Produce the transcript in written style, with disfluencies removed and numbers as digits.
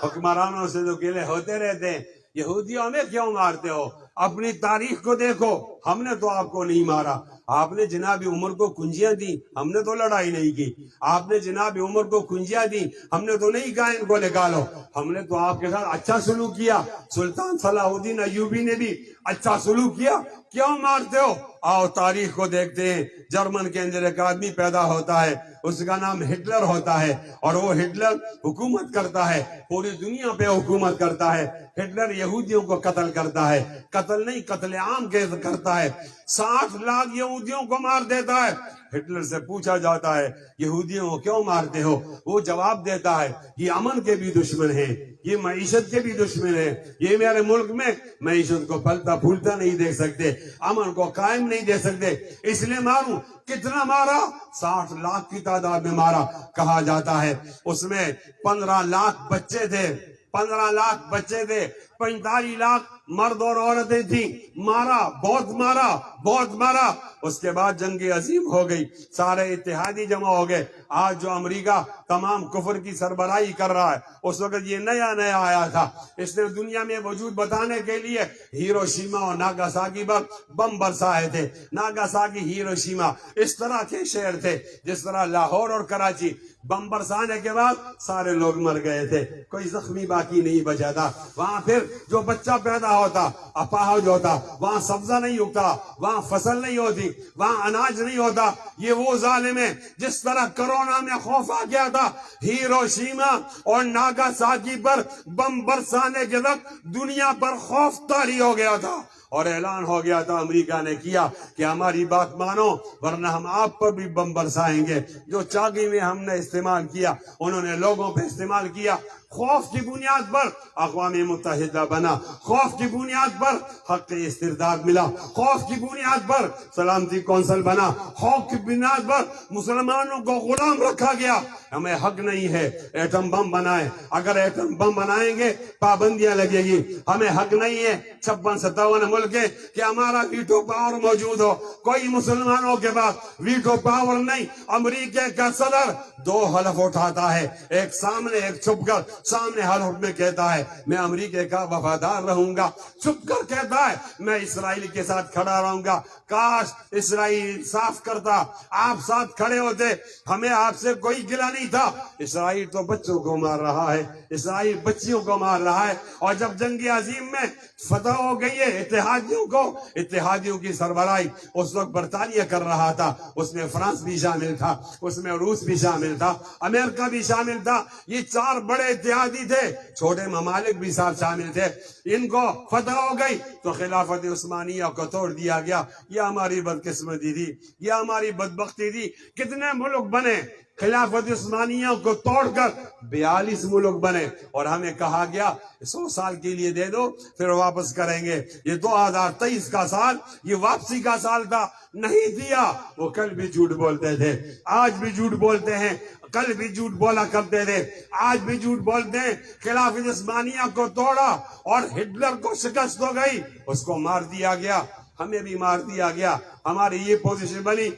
حکمرانوں سے تو گلے ہوتے رہتے ہیں، یہودیوں ہمیں کیوں مارتے ہو؟ اپنی تاریخ کو دیکھو، ہم نے تو آپ کو نہیں مارا، آپ نے جناب عمر کو کنجیاں دی، ہم نے تو لڑائی نہیں کی، آپ نے جناب عمر کو کنجیاں دی، ہم نے تو نہیں کہا ان کو نکالو، ہم نے تو آپ کے ساتھ اچھا سلوک کیا، سلطان صلاح الدین ایوبی نے بھی اچھا سلوک کیا، کیوں مارتے ہو؟ آؤ تاریخ کو دیکھتے ہیں، جرمن کے اندر ایک آدمی پیدا ہوتا ہے، اس کا نام ہٹلر ہوتا ہے، اور وہ ہٹلر حکومت کرتا ہے، پوری دنیا پہ حکومت کرتا ہے۔ ہٹلر یہودیوں کو قتل کرتا ہے، قتل نہیں قتل عام کرتا ہے، 60 لاکھ یہودیوں کو مار دیتا ہے۔ ہٹلر سے پوچھا جاتا ہے یہودیوں کو کیوں مارتے ہو؟ وہ جواب دیتا ہے یہ امن کے بھی دشمن ہیں، یہ معیشت کے بھی دشمن ہیں، یہ میرے ملک میں معیشت کو پھلتا پھولتا نہیں دیکھ سکتے، امن کو قائم نہیں دے سکتے، اس لیے ماروں۔ کتنا مارا؟ 60 لاکھ کی تعداد میں مارا۔ کہا جاتا ہے اس میں 15 لاکھ بچے تھے، 15 لاکھ بچے تھے، 45 لاکھ مرد اور عورتیں تھیں۔ مارا، بہت مارا، بہت مارا۔ اس کے بعد جنگ عظیم ہو گئی، سارے اتحادی جمع ہو گئے۔ آج جو امریکہ تمام کفر کی سربراہی کر رہا ہے، اس وقت یہ نیا آیا تھا، اس نے دنیا میں وجود بتانے کے لیے ہیروشیما اور ناگاساکی پر بم برسائے تھے۔ ناگاساکی، ہیروشیما اس طرح کے شہر تھے جس طرح لاہور اور کراچی، بم برسانے کے بعد سارے لوگ مر گئے تھے، کوئی زخمی باقی نہیں بچا تھا۔ وہاں پھر جو بچہ پیدا ہوتا اپاہج ہوتا، وہاں سبزہ نہیں اگتا، وہاں فصل نہیں ہوتی، وہاں اناج نہیں ہوتا۔ یہ وہ ظالم ہے جس طرح کرونا میں خوف آ گیا تھا، ہیروشیما اور ناگاساکی پر بم برسانے کے وقت دنیا پر خوف طاری ہو گیا تھا، اور اعلان ہو گیا تھا، امریکہ نے کیا کہ ہماری بات مانو ورنہ ہم آپ پر بھی بم برسائیں گے۔ جو چاگی میں ہم نے استعمال کیا، انہوں نے لوگوں پہ استعمال کیا۔ خوف کی بنیاد پر اقوام متحدہ بنا، خوف کی بنیاد پر حق استرداد ملا، خوف کی بنیاد پر سلامتی کونسل بنا، خوف کی بنیاد پر مسلمانوں کو غلام رکھا گیا۔ ہمیں حق نہیں ہے ایٹم بم بنائیں، اگر ایٹم بم بنائیں گے پابندیاں لگے گی۔ ہمیں حق نہیں ہے 56-57 ملک ہے کہ ہمارا ویٹو پاور موجود ہو، کوئی مسلمانوں کے پاس ویٹو پاور نہیں۔ امریکہ کا صدر 2 حلف اٹھاتا ہے، ایک سامنے ایک چھپ کر۔ سامنے حلف میں کہتا ہے میں امریکہ کا وفادار رہوں گا، چھپ کر کہتا ہے میں اسرائیل کے ساتھ کھڑا رہوں گا۔ کاش اسرائیل صاف کرتا، آپ ساتھ کھڑے ہوتے، ہمیں آپ سے کوئی گلہ نہیں تھا۔ اسرائیل تو بچوں کو مار رہا ہے، اسرائیل بچیوں کو مار رہا ہے، اور جب جنگ عظیم میں فتح ہو گئی ہے اتحادیوں کی سربراہی اس وقت برطانیہ کر رہا تھا، اس میں فرانس بھی شامل تھا، اس میں روس بھی شامل تھا، امریکہ بھی شامل تھا۔ یہ 4 بڑے اتحادی تھے، چھوٹے ممالک بھی ساتھ شامل تھے۔ ان کو فتح ہو گئی تو خلافت عثمانیہ کو توڑ دیا گیا۔ یہ ہماری بدقسمتی تھی، یہ ہماری بدبختی تھی۔ کتنے ملک بنے خلافت عثمانیہ کو توڑ کر 42 ملک بنے، اور ہمیں کہا گیا 100 سال کے لیے دے دو پھر واپس کریں گے۔ یہ 2023 کا سال یہ واپسی کا سال تھا، نہیں دیا۔ وہ کل بھی جھوٹ بولتے تھے، آج بھی جھوٹ بولتے ہیں، کل بھی جھوٹ بولا کرتے تھے، آج بھی جھوٹ بولتے ہیں۔ خلافت عثمانیہ کو توڑا اور ہٹلر کو شکست ہو گئی، اس کو مار دیا گیا، ہمیں بھی مار دیا گیا۔ ہماری یہ پوزیشن بنی